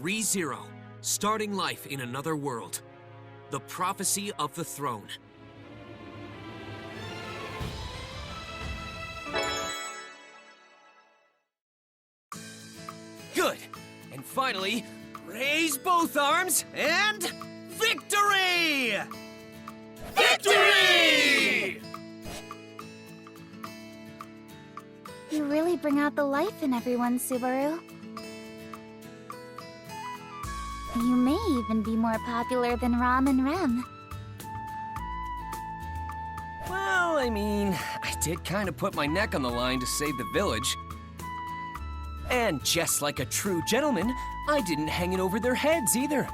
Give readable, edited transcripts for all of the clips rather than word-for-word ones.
ReZero, starting life in another world. The Prophecy of the Throne. Good! And finally, raise both arms and victory! Victory! You really bring out the life in everyone, Subaru. You may even be more popular than Rom and Rem. Well, I mean, I did kind of put my neck on the line to save the village. And just like a true gentleman, I didn't hang it over their heads either.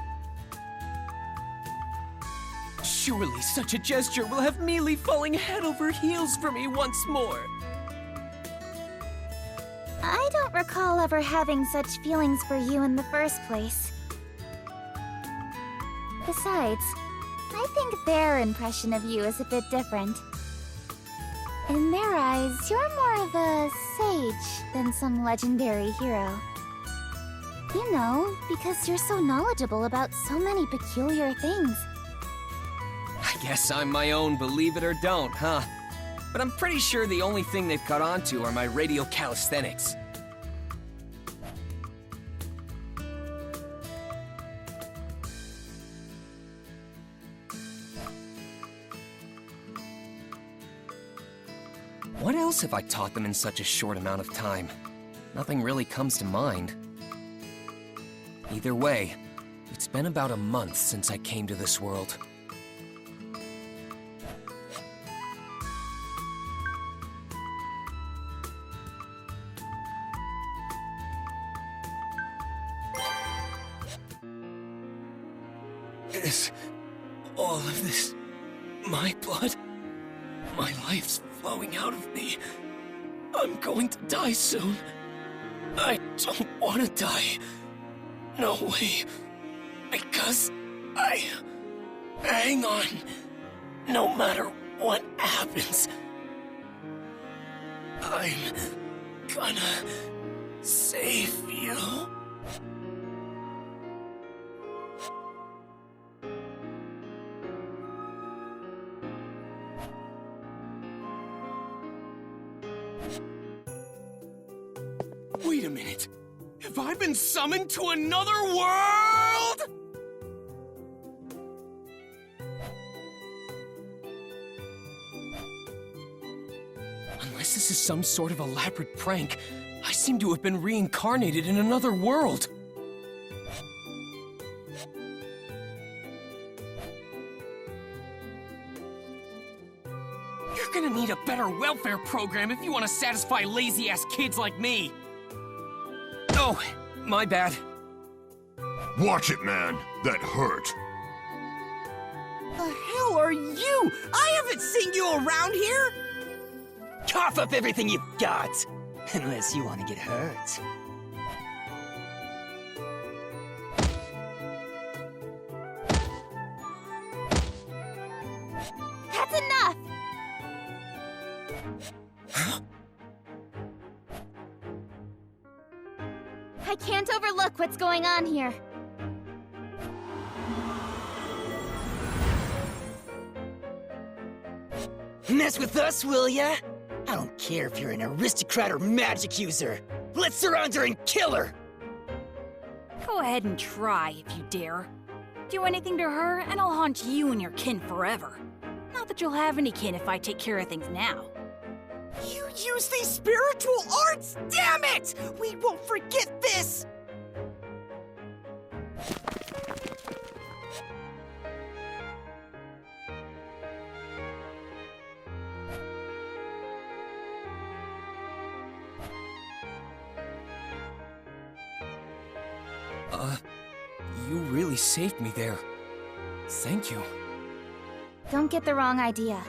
Surely such a gesture will have Mealy falling head over heels for me once more. I don't recall ever having such feelings for you in the first place. Besides, I think their impression of you is a bit different. In their eyes, you're more of a sage than some legendary hero. You know, because you're so knowledgeable about so many peculiar things. I guess I'm my own believe it or don't, huh? But I'm pretty sure the only thing they've caught on to are my radial calisthenics. What else have I taught them in such a short amount of time? Nothing really comes to mind. Either way, it's been about a month since I came to this world. Is all of this my blood? My life's flowing out of me. I'm going to die soon. I don't want to die. No way. Because I hang on. No matter what happens. I'm gonna save you. Wait a minute. Have I been summoned to another world? Unless this is some sort of elaborate prank, I seem to have been reincarnated in another world. You're gonna need a better welfare program if you want to satisfy lazy-ass kids like me. Oh, my bad. Watch it, man. That hurt. The hell are you? I haven't seen you around here! Cough up everything you've got! Unless you want to get hurt. That's enough! I can't overlook what's going on here. Mess with us, will ya? I don't care if you're an aristocrat or magic user. Let's surround her and kill her! Go ahead and try if you dare. Do anything to her, and I'll haunt you and your kin forever. Not that you'll have any kin if I take care of things now. You use these spiritual arts? Damn it! We won't forget this! You really saved me there. Thank you. Don't get the wrong idea.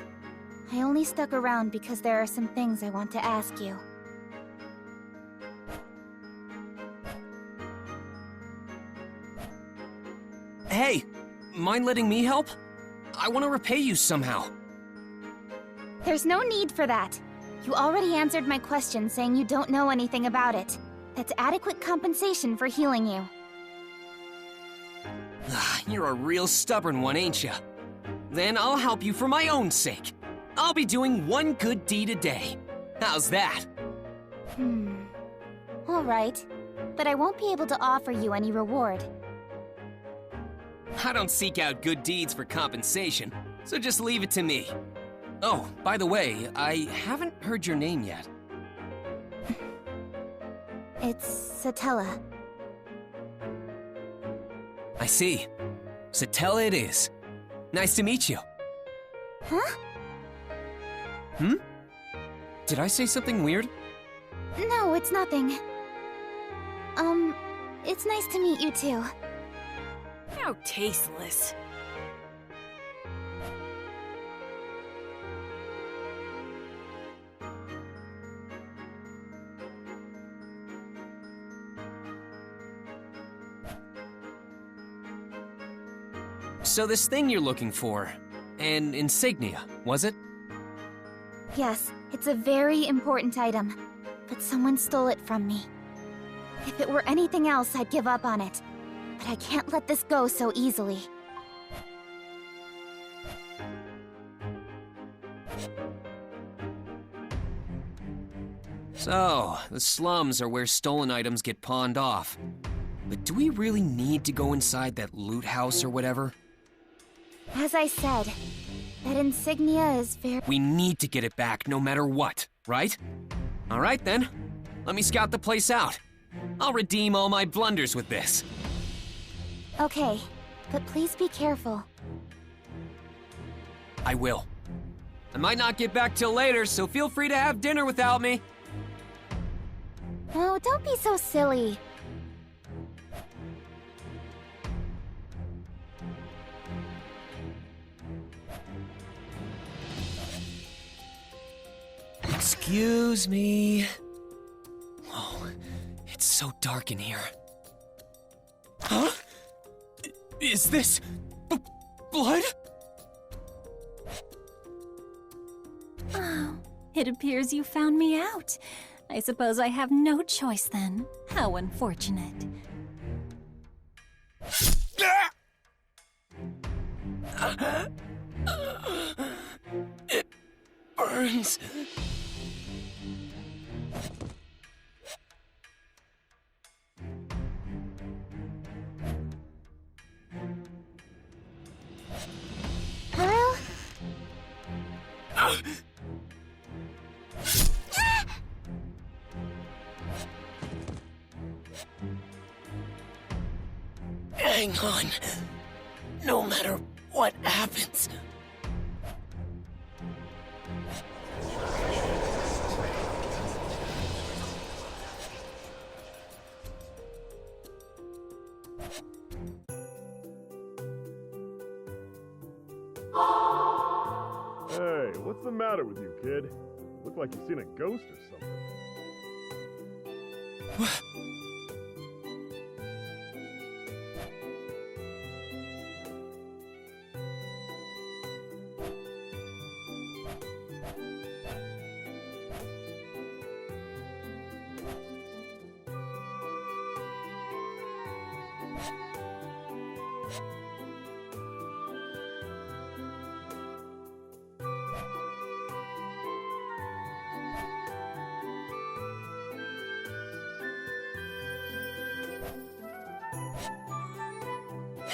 I only stuck around because there are some things I want to ask you. Hey, mind letting me help? I want to repay you somehow. There's no need for that. You already answered my question saying you don't know anything about it. That's adequate compensation for healing you. You're a real stubborn one, ain't ya? Then I'll help you for my own sake. I'll be doing one good deed a day. How's that? All right. But I won't be able to offer you any reward. I don't seek out good deeds for compensation, so just leave it to me. Oh, by the way, I haven't heard your name yet. It's Satella. I see. Satella it is. Nice to meet you. Huh? Did I say something weird? No, it's nothing. It's nice to meet you too. How tasteless. So this thing you're looking for, an insignia, was it? Yes, it's a very important item, but someone stole it from me. If it were anything else, I'd give up on it. But I can't let this go so easily. So, the slums are where stolen items get pawned off. But do we really need to go inside that loot house or whatever? As I said, that insignia is very... We need to get it back no matter what, right? All right then, let me scout the place out. I'll redeem all my blunders with this. Okay, but please be careful. I will. I might not get back till later, so feel free to have dinner without me. Oh, don't be so silly. Excuse me. Oh, it's so dark in here. Huh? Is this blood? Oh, it appears you found me out. I suppose I have no choice then. How unfortunate. It burns. Pearl? Hang on. No matter what happens. Hey, what's the matter with you, kid? Look like you've seen a ghost or something.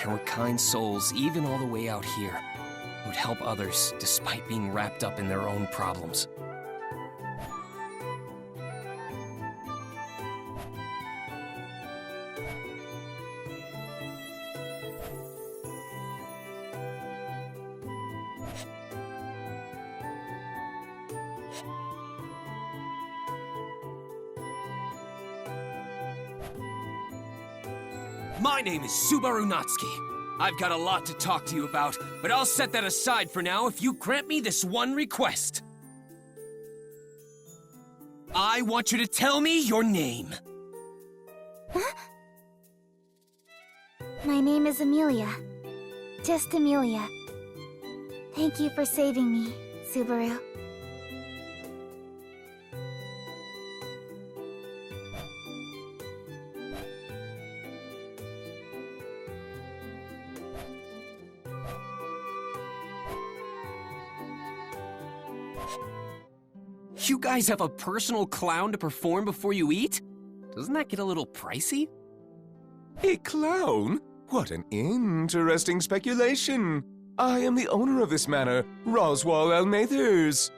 There were kind souls even all the way out here who'd help others despite being wrapped up in their own problems. My name is Subaru Natsuki. I've got a lot to talk to you about, but I'll set that aside for now if you grant me this one request. I want you to tell me your name. My name is Amelia. Just Amelia. Thank you for saving me, Subaru. You guys have a personal clown to perform before you eat? Doesn't that get a little pricey? A clown? What an interesting speculation. I am the owner of this manor, Roswaal Almathers.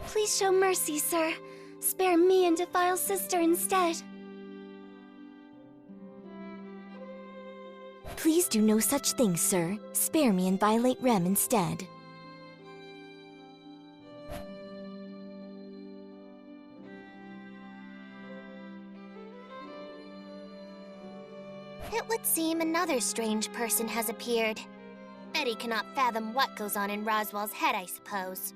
Please show mercy, sir. Spare me and Defile's sister instead. Please do no such thing, sir. Spare me and violate Rem instead. It would seem another strange person has appeared. Betty cannot fathom what goes on in Roswaal's head, I suppose.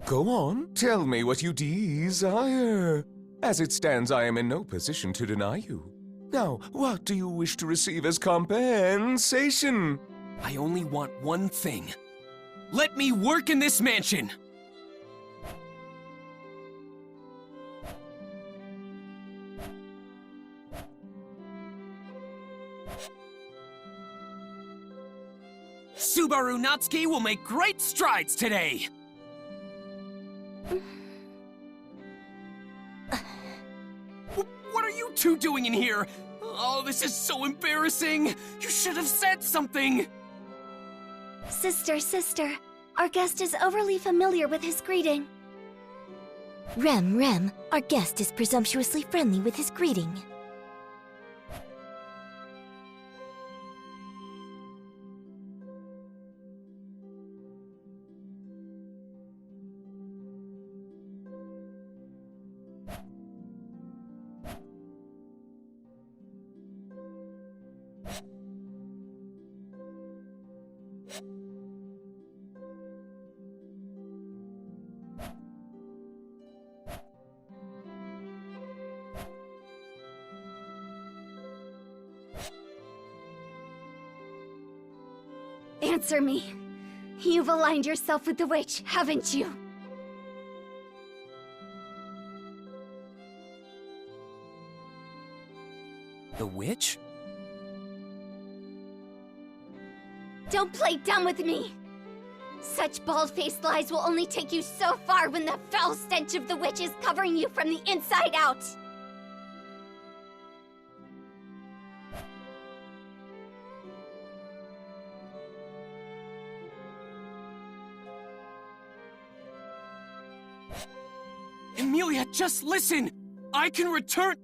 Go on, tell me what you desire. As it stands, I am in no position to deny you. Now, what do you wish to receive as compensation? I only want one thing. Let me work in this mansion! Subaru Natsuki will make great strides today! What are you two doing in here? Oh, this is so embarrassing! You should have said something! Sister, our guest is overly familiar with his greeting. Rem, our guest is presumptuously friendly with his greeting. Answer me. You've aligned yourself with the witch, haven't you? The witch? Don't play dumb with me! Such bald-faced lies will only take you so far when the foul stench of the witch is covering you from the inside out! Emilia, just listen! I can return—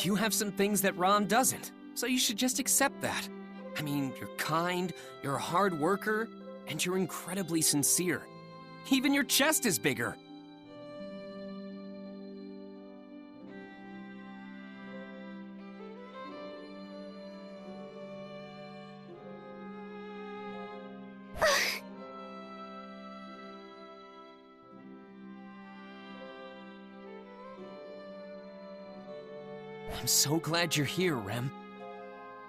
You have some things that Ron doesn't, so you should just accept that. I mean, you're kind, you're a hard worker, and you're incredibly sincere. Even your chest is bigger. I'm so glad you're here, Rem.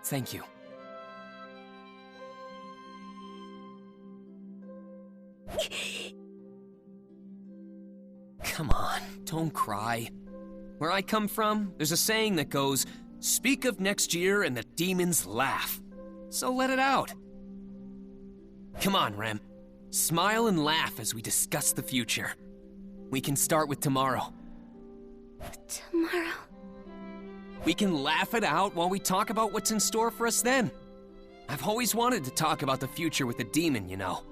Thank you. Come on, don't cry. Where I come from, there's a saying that goes, "Speak of next year and the demons laugh." So let it out. Come on, Rem. Smile and laugh as we discuss the future. We can start with tomorrow. Tomorrow? We can laugh it out while we talk about what's in store for us then. I've always wanted to talk about the future with a demon, you know.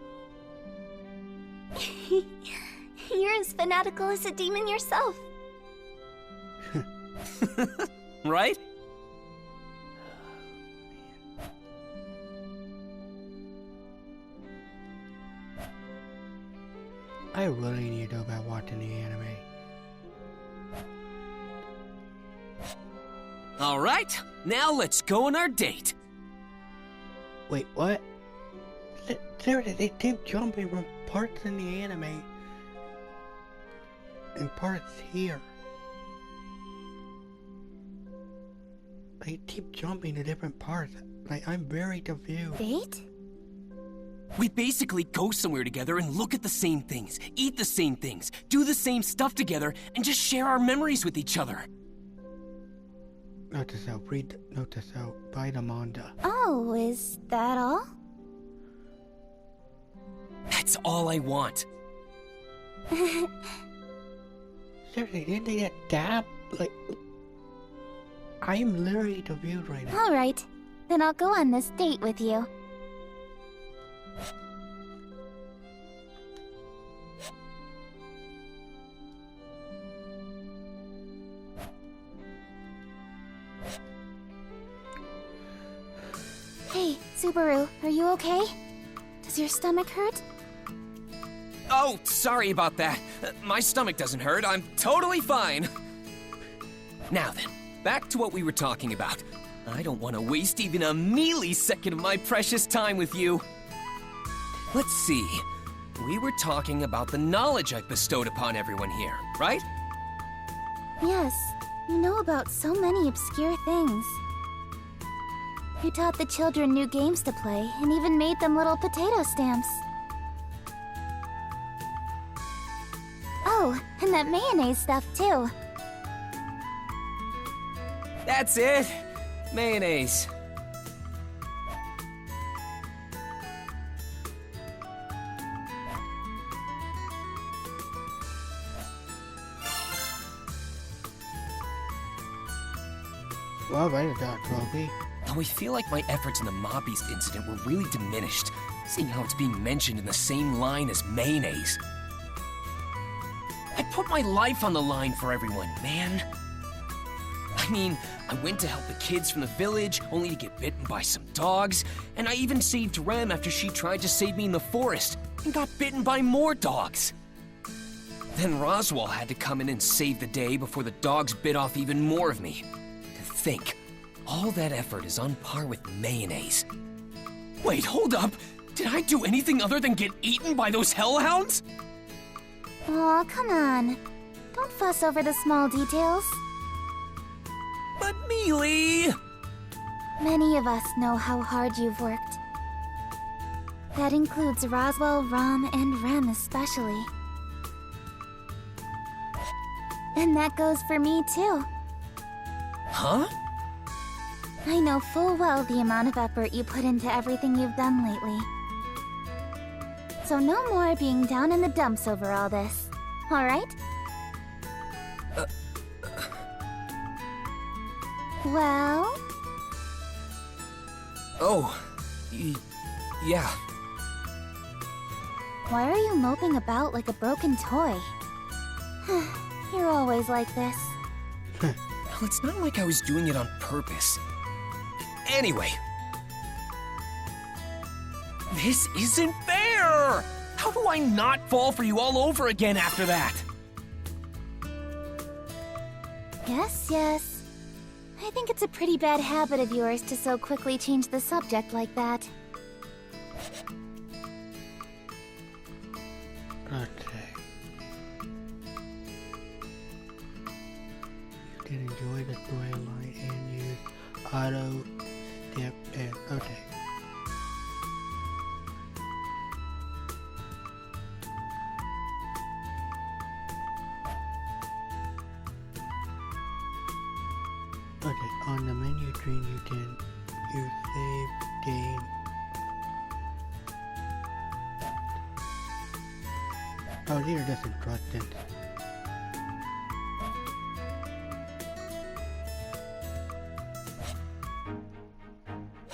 You're as fanatical as a demon yourself. Right? I really need to go back watching the anime. All right, now let's go on our date. Wait, what? Seriously, they keep jumping from parts in the anime and parts here. They keep jumping to different parts. Like, I'm very confused. Date? We basically go somewhere together and look at the same things, eat the same things, do the same stuff together, and just share our memories with each other. Note to self, note to self, buy the manga. Oh, is that all? That's all I want. Seriously, didn't they get dabbed? Like, I'm literally confused right now. Alright, then I'll go on this date with you. Hey, Subaru, are you okay? Does your stomach hurt? Oh, sorry about that. My stomach doesn't hurt. I'm totally fine. Now then, back to what we were talking about. I don't want to waste even a millisecond of my precious time with you. Let's see. We were talking about the knowledge I've bestowed upon everyone here, right? Yes, you know about so many obscure things. You taught the children new games to play, and even made them little potato stamps. Oh, and that mayonnaise stuff too. That's it. Mayonnaise. Well, right, Dr. Trophy. Though I feel like my efforts in the Mob Beast incident were really diminished, seeing how it's being mentioned in the same line as mayonnaise. I put my life on the line for everyone, man. I mean, I went to help the kids from the village, only to get bitten by some dogs, and I even saved Rem after she tried to save me in the forest, and got bitten by more dogs. Then Roswaal had to come in and save the day before the dogs bit off even more of me. To think, all that effort is on par with mayonnaise. Wait, hold up! Did I do anything other than get eaten by those hellhounds? Aw, come on. Don't fuss over the small details. But Mealy! Many of us know how hard you've worked. That includes Roswaal, Rom, and Rem especially. And that goes for me too. Huh? I know full well the amount of effort you put into everything you've done lately. So no more being down in the dumps over all this, alright? Well? Oh, yeah. Why are you moping about like a broken toy? You're always like this. Well, it's not like I was doing it on purpose. Anyway. This isn't fair! How do I not fall for you all over again after that? Yes, yes. I think it's a pretty bad habit of yours to so quickly change the subject like that. Okay. You can enjoy the storyline and use auto step and okay. Okay, on the menu screen you can use save game. Oh, these are just instructions.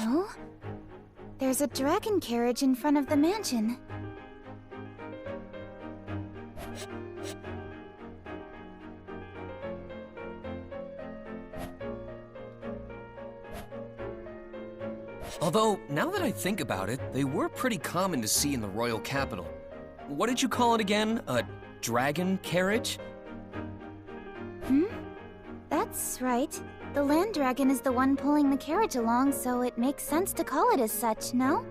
Oh? There's a dragon carriage in front of the mansion. Although, now that I think about it, they were pretty common to see in the royal capital. what did you call it again? A dragon carriage? That's right. The land dragon is the one pulling the carriage along, so it makes sense to call it as such, no?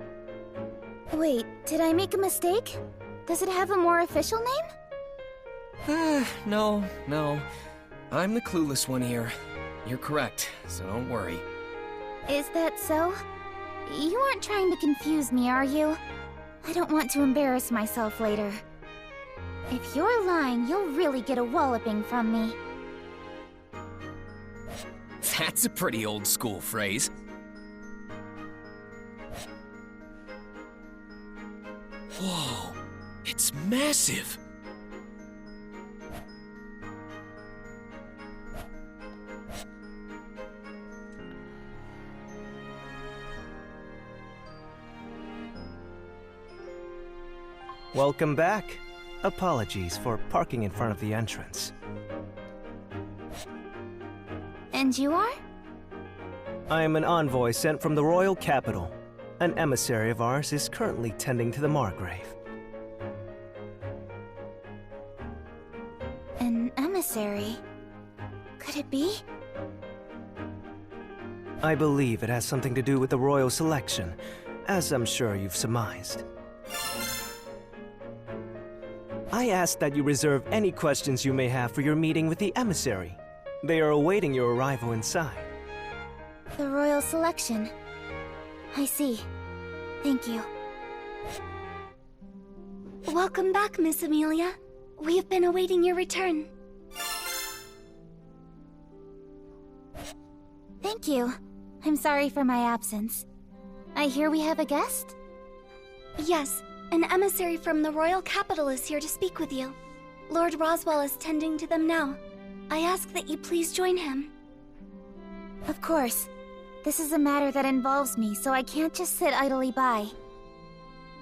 Wait, did I make a mistake? Does it have a more official name? No. I'm the clueless one here. You're correct, so don't worry. Is that so? You aren't trying to confuse me, are you? I don't want to embarrass myself later. If you're lying, you'll really get a walloping from me. That's a pretty old school phrase. Whoa, it's massive! Welcome back. Apologies for parking in front of the entrance. And you are? I am an envoy sent from the royal capital. An emissary of ours is currently tending to the Margrave. An emissary? Could it be? I believe it has something to do with the royal selection, as I'm sure you've surmised. I ask that you reserve any questions you may have for your meeting with the emissary. They are awaiting your arrival inside. The royal selection. I see. Thank you. Welcome back, Miss Amelia. We've been awaiting your return. Thank you. I'm sorry for my absence. I hear we have a guest? Yes, an emissary from the royal capital is here to speak with you. Lord Roswell is tending to them now. I ask that you please join him. Of course. This is a matter that involves me, so I can't just sit idly by.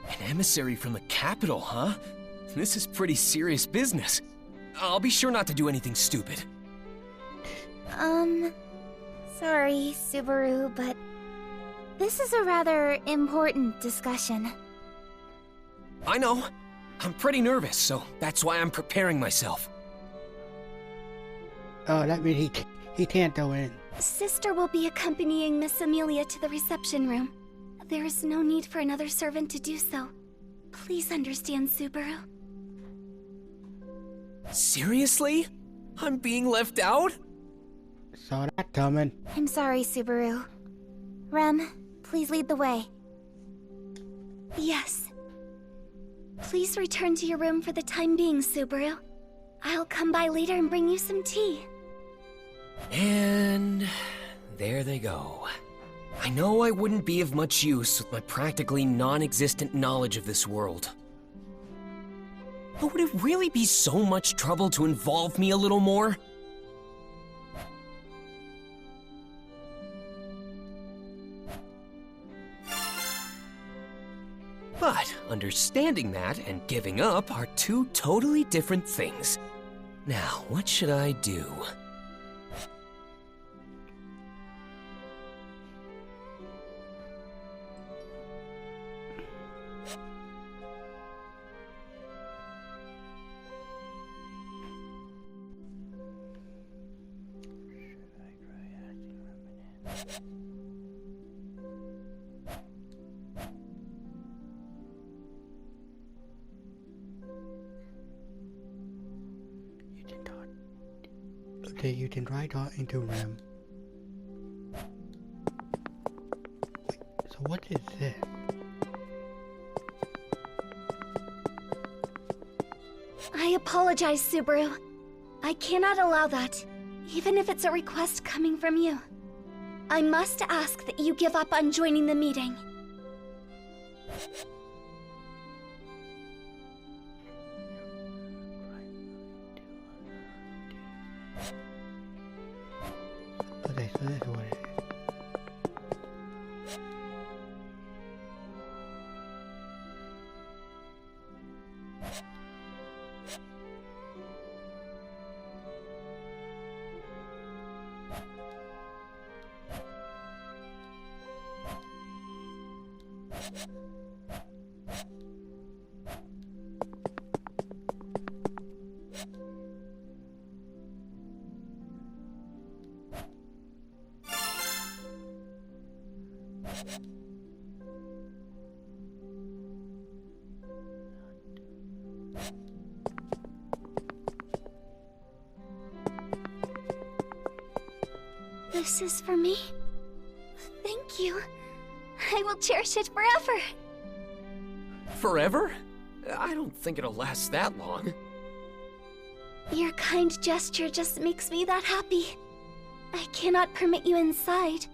An emissary from the capital, huh? This is pretty serious business. I'll be sure not to do anything stupid. Sorry, Subaru, but this is a rather important discussion. I know. I'm pretty nervous, so that's why I'm preparing myself. Oh, that means he can't go in. Sister will be accompanying Miss Amelia to the reception room. There is no need for another servant to do so. Please understand, Subaru. Seriously? I'm being left out? Saw that coming. I'm sorry, Subaru. Rem, please lead the way. Yes. Please return to your room for the time being, Subaru. I'll come by later and bring you some tea. And there they go. I know I wouldn't be of much use with my practically non-existent knowledge of this world. But would it really be so much trouble to involve me a little more? But understanding that and giving up are two totally different things. Now, what should I do? Okay, you can try talking to Rem. Wait, so what is this? I apologize, Subaru. I cannot allow that, even if it's a request coming from you. I must ask that you give up on joining the meeting. Okay, so this is what it is. This is for me. Thank you. I will cherish it forever. Forever? I don't think it'll last that long. Your kind gesture just makes me that happy. I cannot permit you inside,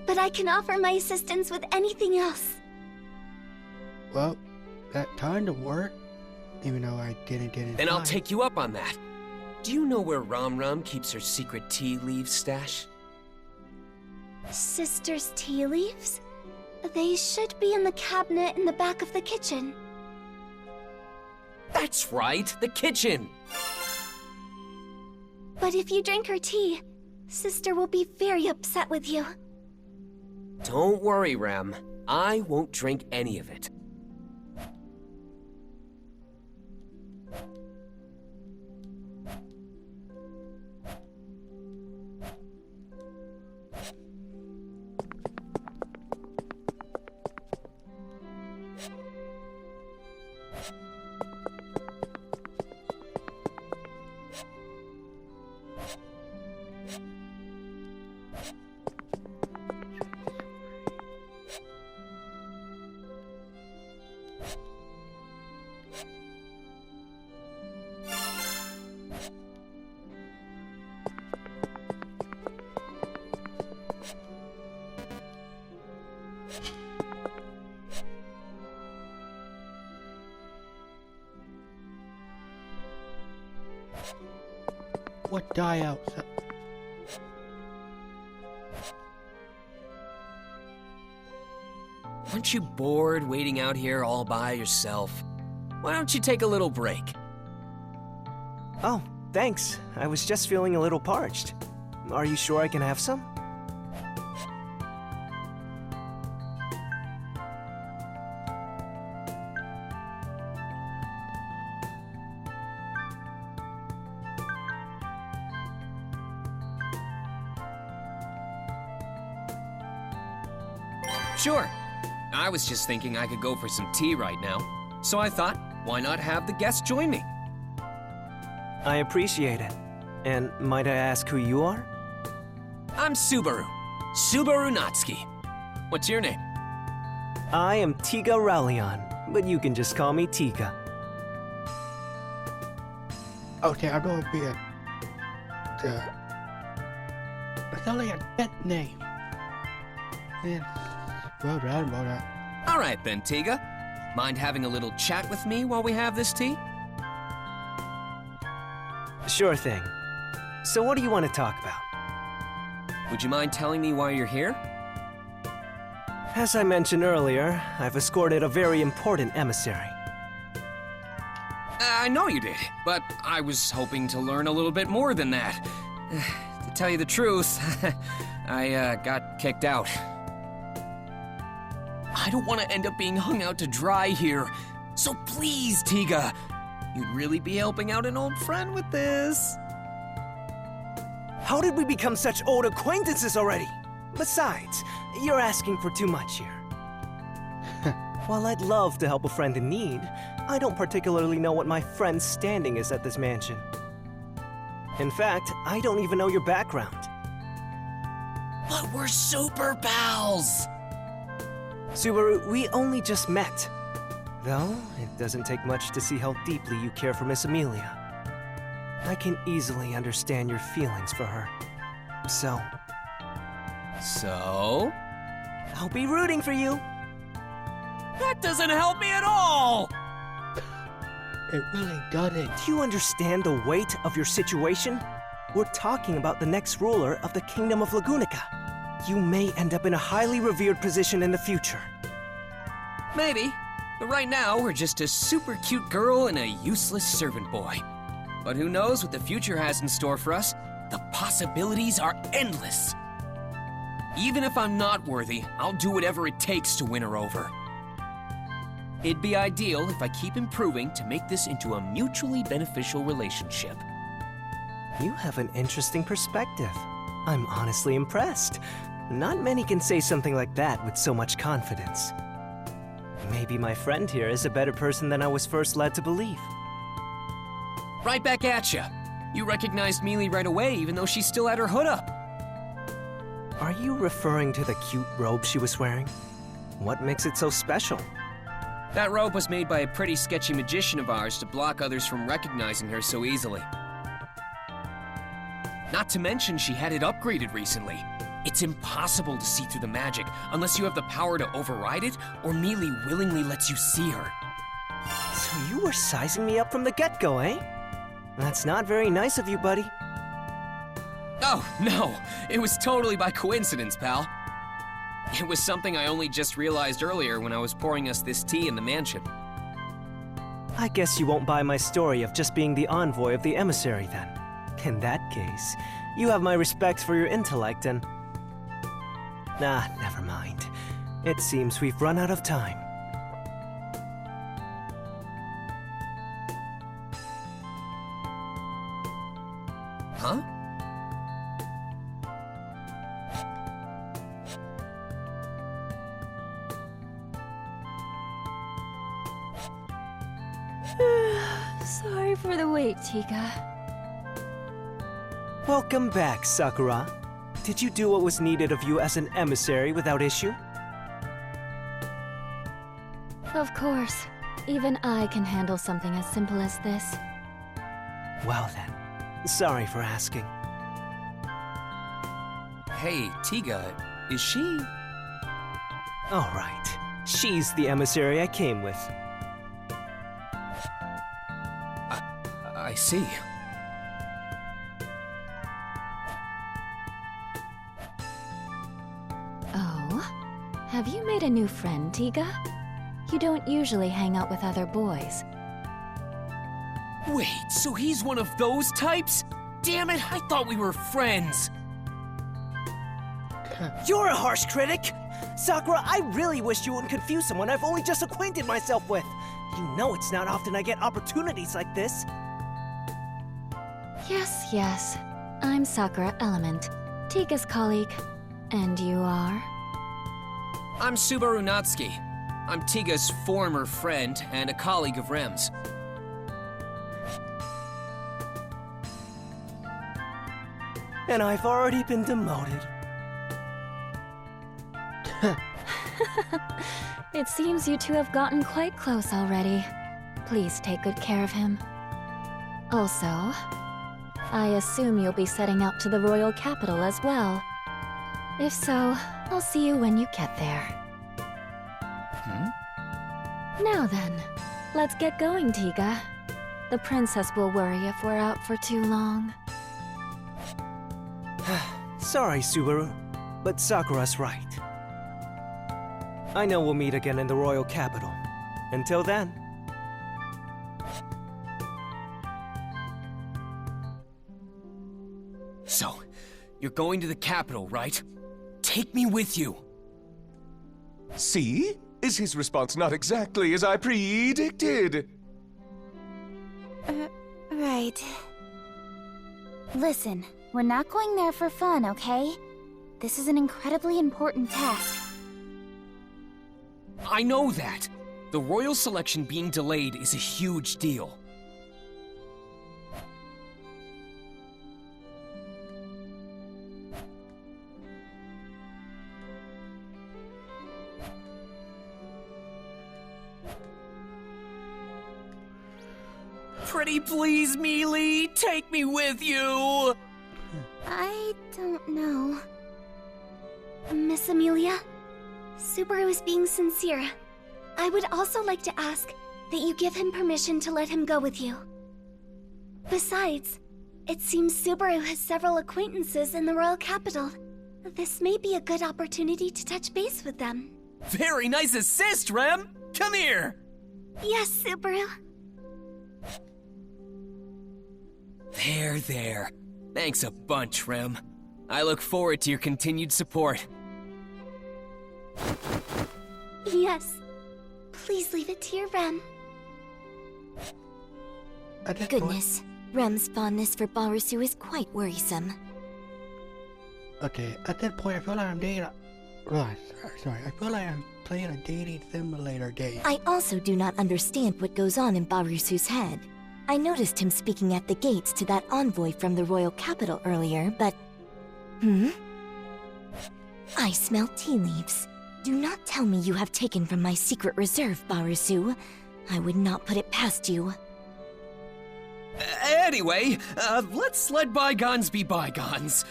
but I can offer my assistance with anything else. Well, that kind of worked, even though I didn't get inside. Then I'll take you up on that. Do you know where Ram Ram keeps her secret tea leaf stash? Sister's tea leaves? They should be in the cabinet in the back of the kitchen. That's right, the kitchen! But if you drink her tea, Sister will be very upset with you. Don't worry, Ram. I won't drink any of it. What die outside? Aren't you bored waiting out here all by yourself? Why don't you take a little break? Oh, thanks. I was just feeling a little parched. Are you sure I can have some? Sure. I was just thinking I could go for some tea right now. So I thought, why not have the guests join me? I appreciate it. And might I ask who you are? I'm Subaru. Subaru Natsuki. What's your name? I am Tiga Raulian, but you can just call me Tiga. Okay, I know it'd be it's only a pet name. Yeah, well, right about that. All right then, Tiga. Mind having a little chat with me while we have this tea? Sure thing. So what do you want to talk about? Would you mind telling me why you're here? As I mentioned earlier, I've escorted a very important emissary. I know you did, but I was hoping to learn a little bit more than that. To tell you the truth, I got kicked out. I don't want to end up being hung out to dry here. So please, Tiga, you'd really be helping out an old friend with this. How did we become such old acquaintances already? Besides, you're asking for too much here. While I'd love to help a friend in need, I don't particularly know what my friend's standing is at this mansion. In fact, I don't even know your background. But we're super pals! Subaru, we only just met. Though, it doesn't take much to see how deeply you care for Miss Amelia. I can easily understand your feelings for her. So? I'll be rooting for you. That doesn't help me at all! It really doesn't. Do you understand the weight of your situation? We're talking about the next ruler of the Kingdom of Lagunica. You may end up in a highly revered position in the future. Maybe. But right now, we're just a super cute girl and a useless servant boy. But who knows what the future has in store for us? The possibilities are endless. Even if I'm not worthy, I'll do whatever it takes to win her over. It'd be ideal if I keep improving to make this into a mutually beneficial relationship. You have an interesting perspective. I'm honestly impressed. Not many can say something like that with so much confidence. Maybe my friend here is a better person than I was first led to believe. Right back at ya. You recognized Mealy right away, even though she still had her hood up. Are you referring to the cute robe she was wearing? What makes it so special? That robe was made by a pretty sketchy magician of ours to block others from recognizing her so easily. Not to mention she had it upgraded recently. It's impossible to see through the magic unless you have the power to override it or Mealy willingly lets you see her. So you were sizing me up from the get-go, eh? That's not very nice of you, buddy. Oh, no. It was totally by coincidence, pal. It was something I only just realized earlier when I was pouring us this tea in the mansion. I guess you won't buy my story of just being the envoy of the emissary, then. In that case, you have my respect for your intellect and... Nah, never mind. It seems we've run out of time. Huh? Sorry for the wait, Tiga. Welcome back, Sakura. Did you do what was needed of you as an emissary without issue? Of course. Even I can handle something as simple as this. Well then, sorry for asking. Hey, Tiga, is she... All right. She's the emissary I came with. I see. Oh? Have you made a new friend, Tiga? You don't usually hang out with other boys. Wait, so he's one of those types? Damn it, I thought we were friends. You're a harsh critic! Sakura, I really wish you wouldn't confuse someone I've only just acquainted myself with. You know it's not often I get opportunities like this. Yes, yes. I'm Sakura Element, Tiga's colleague. And you are? I'm Subaru Natsuki. I'm Tiga's former friend and a colleague of Rem's. And I've already been demoted. It seems you two have gotten quite close already. Please take good care of him. Also, I assume you'll be setting out to the royal capital as well. If so, I'll see you when you get there. Now then, let's get going, Tiga. The princess will worry if we're out for too long. Sorry, Subaru, but Sakura's right. I know we'll meet again in the royal capital. Until then. So, you're going to the capital, right? Take me with you. See? Is his response not exactly as I predicted? Right. Listen, we're not going there for fun, okay? This is an incredibly important task. I know that. The royal selection being delayed is a huge deal. Pretty please, Mealy, take me with you! I don't know. Miss Amelia, Subaru is being sincere. I would also like to ask that you give him permission to let him go with you. Besides, it seems Subaru has several acquaintances in the royal capital. This may be a good opportunity to touch base with them. Very nice assist, Rem! Come here! Yes, Subaru. There. Thanks a bunch, Rem. I look forward to your continued support. Yes. Please leave it to your Rem. Goodness, Rem's fondness for Barusu is quite worrisome. Okay, at that point I feel like I'm dating sorry, I feel like I'm playing a dating simulator game. I also do not understand what goes on in Barusu's head. I noticed him speaking at the gates to that envoy from the royal capital earlier, but... I smell tea leaves. Do not tell me you have taken from my secret reserve, Barisu. I would not put it past you. Anyway, let's let bygones be bygones.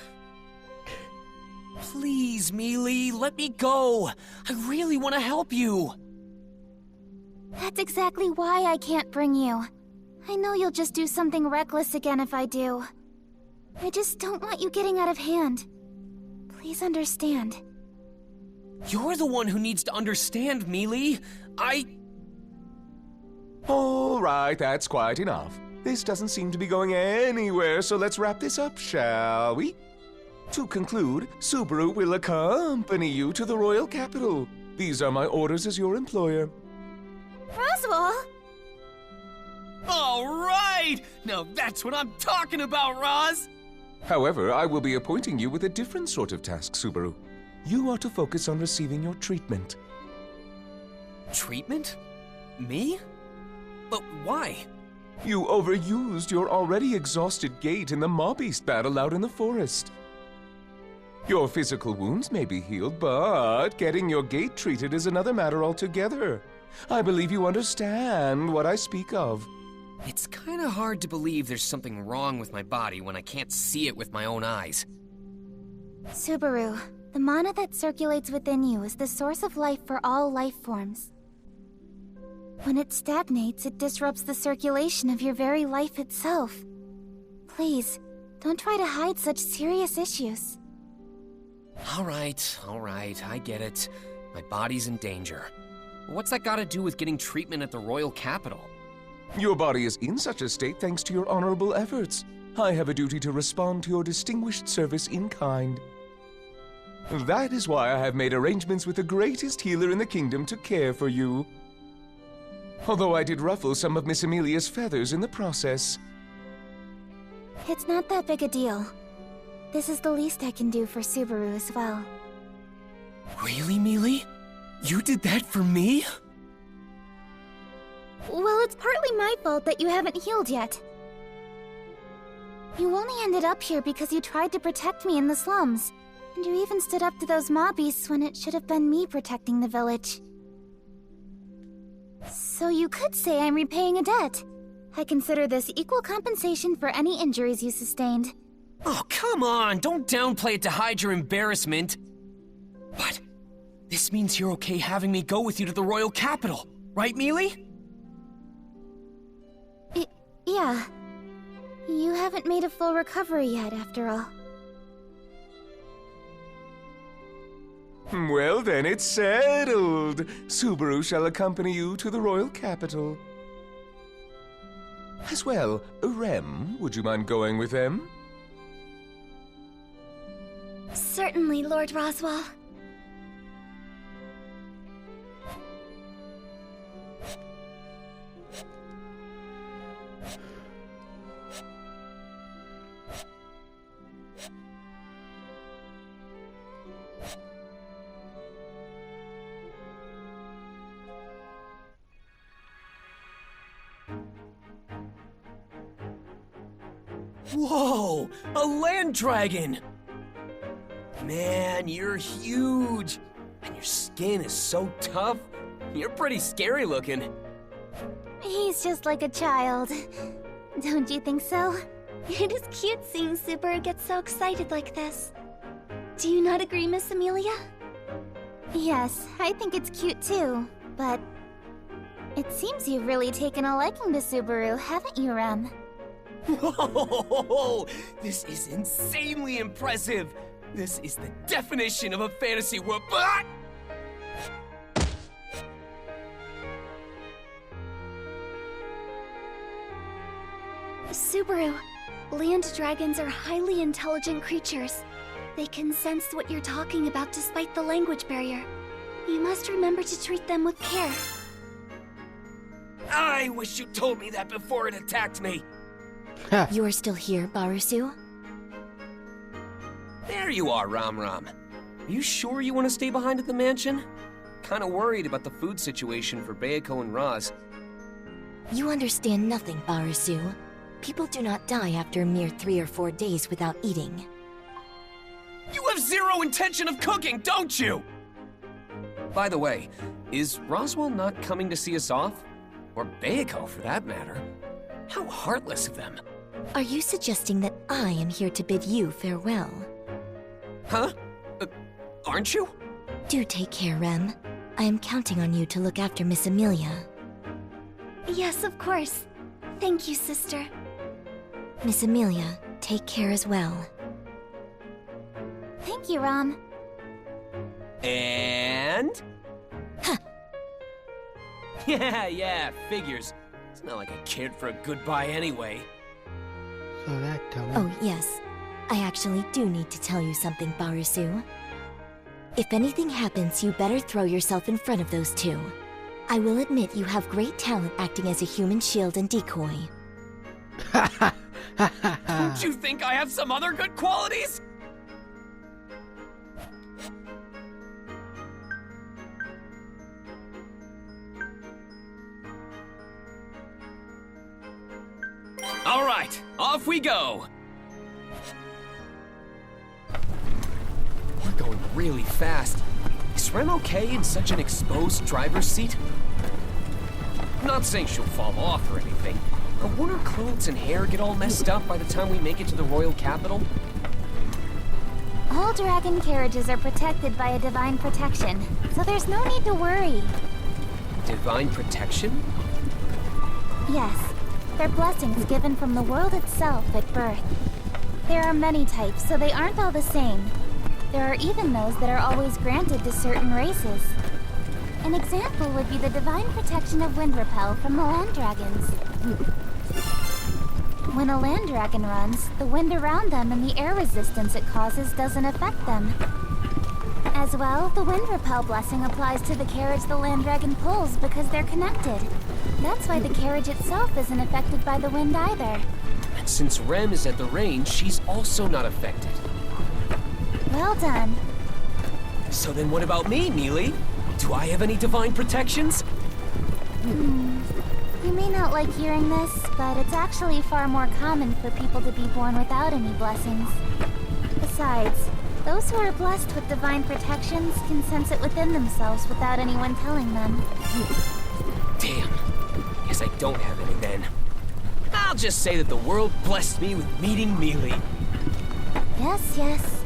Please, Mealy, let me go. I really want to help you. That's exactly why I can't bring you. I know you'll just do something reckless again if I do. I just don't want you getting out of hand. Please understand. You're the one who needs to understand, Mealy. All right, that's quite enough. This doesn't seem to be going anywhere, so let's wrap this up, shall we? To conclude, Subaru will accompany you to the royal capital. These are my orders as your employer. Roswaal! All right! Now that's what I'm talking about, Roz! However, I will be appointing you with a different sort of task, Subaru. You are to focus on receiving your treatment. Treatment? Me? But why? You overused your already exhausted gait in the Maw-Beast battle out in the forest. Your physical wounds may be healed, but getting your gait treated is another matter altogether. I believe you understand what I speak of. It's kind of hard to believe there's something wrong with my body when I can't see it with my own eyes. Subaru, the mana that circulates within you is the source of life for all life forms. When it stagnates, it disrupts the circulation of your very life itself. Please, don't try to hide such serious issues. All right, I get it. My body's in danger. What's that got to do with getting treatment at the royal capital? Your body is in such a state thanks to your honorable efforts. I have a duty to respond to your distinguished service in kind. That is why I have made arrangements with the greatest healer in the kingdom to care for you. Although I did ruffle some of Miss Amelia's feathers in the process. It's not that big a deal. This is the least I can do for Subaru as well. Really, Mealy? You did that for me? Well, it's partly my fault that you haven't healed yet. You only ended up here because you tried to protect me in the slums. And you even stood up to those Maw-Beasts when it should have been me protecting the village. So you could say I'm repaying a debt. I consider this equal compensation for any injuries you sustained. Oh, come on! Don't downplay it to hide your embarrassment. But this means you're okay having me go with you to the royal capital, right, Mealy? Yeah. You haven't made a full recovery yet, after all. Well then, it's settled. Subaru shall accompany you to the royal capital. As well, Rem, would you mind going with them? Certainly, Lord Roswaal. Whoa! A land dragon! Man, you're huge! And your skin is so tough. You're pretty scary looking. He's just like a child. Don't you think so? It is cute seeing Subaru get so excited like this. Do you not agree, Miss Amelia? Yes, I think it's cute too, but... It seems you've really taken a liking to Subaru, haven't you, Rem? Whoa! This is insanely impressive! This is the definition of a fantasy world. Subaru, land dragons are highly intelligent creatures. They can sense what you're talking about despite the language barrier. You must remember to treat them with care. I wish you told me that before it attacked me. You're still here, Barisu? There you are, Ram-Ram. Are you sure you want to stay behind at the mansion? Kinda worried about the food situation for Bayako and Roz. You understand nothing, Barisu. People do not die after a mere 3 or 4 days without eating. You have zero intention of cooking, don't you? By the way, is Roswell not coming to see us off? Or Baiko, for that matter? How heartless of them. Are you suggesting that I am here to bid you farewell? Huh? Aren't you? Do take care, Rem. I am counting on you to look after Miss Amelia. Yes, of course. Thank you, sister. Miss Amelia, take care as well. Thank you, Rom. And? Huh. Yeah, figures. It's not like a kid for a goodbye anyway. So that tell me. Oh, yes. I actually do need to tell you something, Barusu. If anything happens, you better throw yourself in front of those two. I will admit you have great talent acting as a human shield and decoy. Don't you think I have some other good qualities? All right, off we go. We're going really fast. Is Rem okay in such an exposed driver's seat? I'm not saying she'll fall off or anything, but won't her clothes and hair get all messed up by the time we make it to the royal capital? All dragon carriages are protected by a divine protection, so there's no need to worry. Divine protection? Yes, they're blessings given from the world itself at birth. There are many types, so they aren't all the same. There are even those that are always granted to certain races. An example would be the divine protection of wind repel from the land dragons. When a land dragon runs, the wind around them and the air resistance it causes doesn't affect them. As well, the wind repel blessing applies to the carriage the land dragon pulls because they're connected. That's why the carriage itself isn't affected by the wind either. And since Rem is at the range, she's also not affected. Well done. So then what about me, Mealy? Do I have any divine protections? You may not like hearing this, but it's actually far more common for people to be born without any blessings. Besides, those who are blessed with divine protections can sense it within themselves without anyone telling them. Damn. Guess I don't have any then. I'll just say that the world blessed me with meeting Mealy. Yes.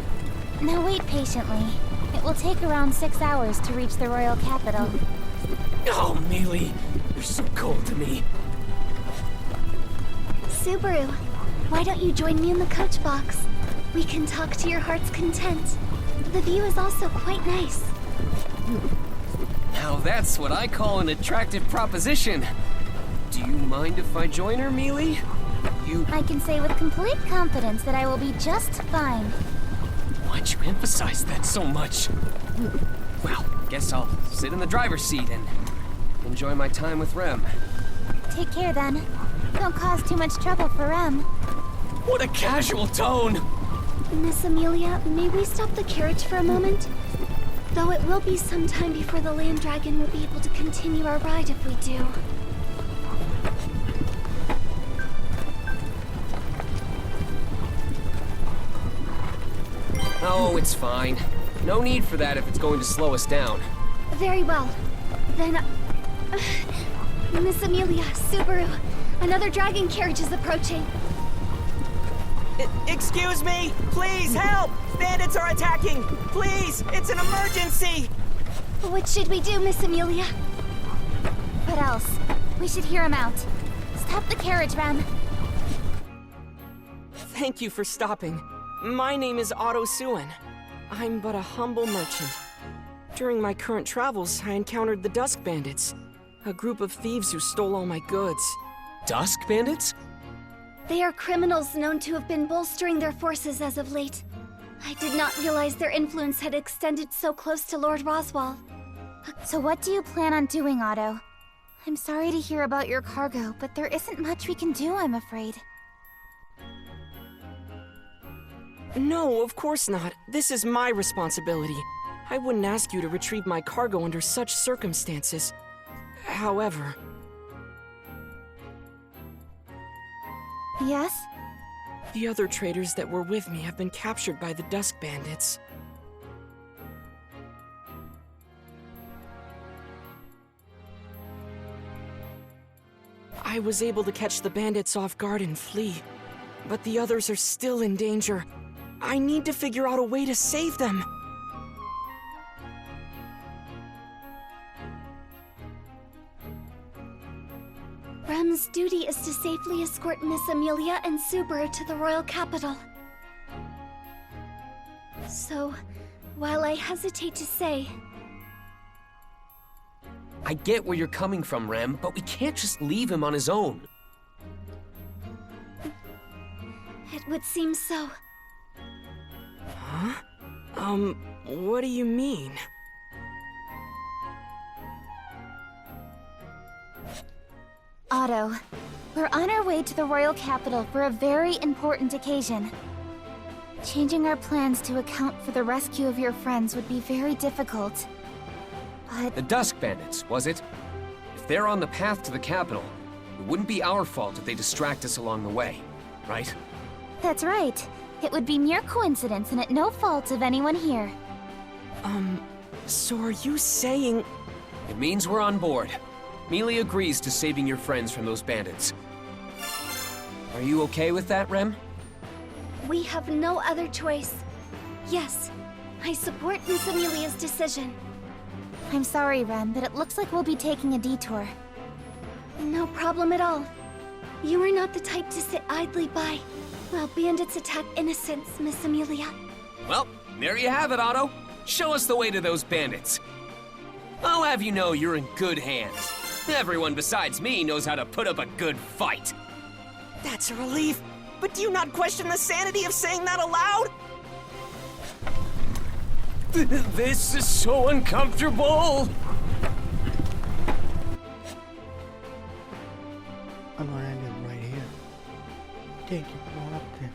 Now wait patiently. It will take around 6 hours to reach the royal capital. Oh, Mealy, you're so cold to me. Subaru, why don't you join me in the coach box? We can talk to your heart's content. The view is also quite nice. Now that's what I call an attractive proposition. Do you mind if I join her, Mealy? I can say with complete confidence that I will be just fine. Why'd you emphasize that so much? Well, guess I'll sit in the driver's seat and enjoy my time with Rem. Take care then. Don't cause too much trouble for Rem. What a casual tone! Miss Amelia, may we stop the carriage for a moment? Though it will be some time before the land dragon will be able to continue our ride if we do. Oh, it's fine. No need for that if it's going to slow us down. Very well. Then... Miss Amelia, Subaru, another dragon carriage is approaching. Excuse me! Please, help! Bandits are attacking! Please, it's an emergency! What should we do, Miss Amelia? What else? We should hear him out. Stop the carriage, Rem. Thank you for stopping. My name is Otto Suen. I'm but a humble merchant. During my current travels, I encountered the Dusk Bandits, a group of thieves who stole all my goods. Dusk Bandits? They are criminals known to have been bolstering their forces as of late. I did not realize their influence had extended so close to Lord Roswaal. So what do you plan on doing, Otto? I'm sorry to hear about your cargo, but there isn't much we can do, I'm afraid. No, of course not. This is my responsibility. I wouldn't ask you to retrieve my cargo under such circumstances. However... Yes? The other traders that were with me have been captured by the Dusk Bandits. I was able to catch the bandits off guard and flee, but the others are still in danger. I need to figure out a way to save them. Rem's duty is to safely escort Miss Amelia and Subaru to the royal capital. So, while I hesitate to say... I get where you're coming from, Rem, but we can't just leave him on his own. It would seem so. Huh? What do you mean? Otto, we're on our way to the royal capital for a very important occasion. Changing our plans to account for the rescue of your friends would be very difficult. But... The Dusk Bandits, was it? If they're on the path to the capital, it wouldn't be our fault if they distract us along the way, right? That's right. It would be mere coincidence and at no fault of anyone here. So are you saying... It means we're on board. Mealy agrees to saving your friends from those bandits. Are you okay with that, Rem? We have no other choice. Yes, I support Miss Amelia's decision. I'm sorry, Rem, but it looks like we'll be taking a detour. No problem at all. You are not the type to sit idly by while bandits attack innocents, Miss Amelia. Well, there you have it, Otto. Show us the way to those bandits. I'll have you know you're in good hands. Everyone besides me knows how to put up a good fight. That's a relief. But do you not question the sanity of saying that aloud? This is so uncomfortable. I'm gonna end it right here. Thank you for watching.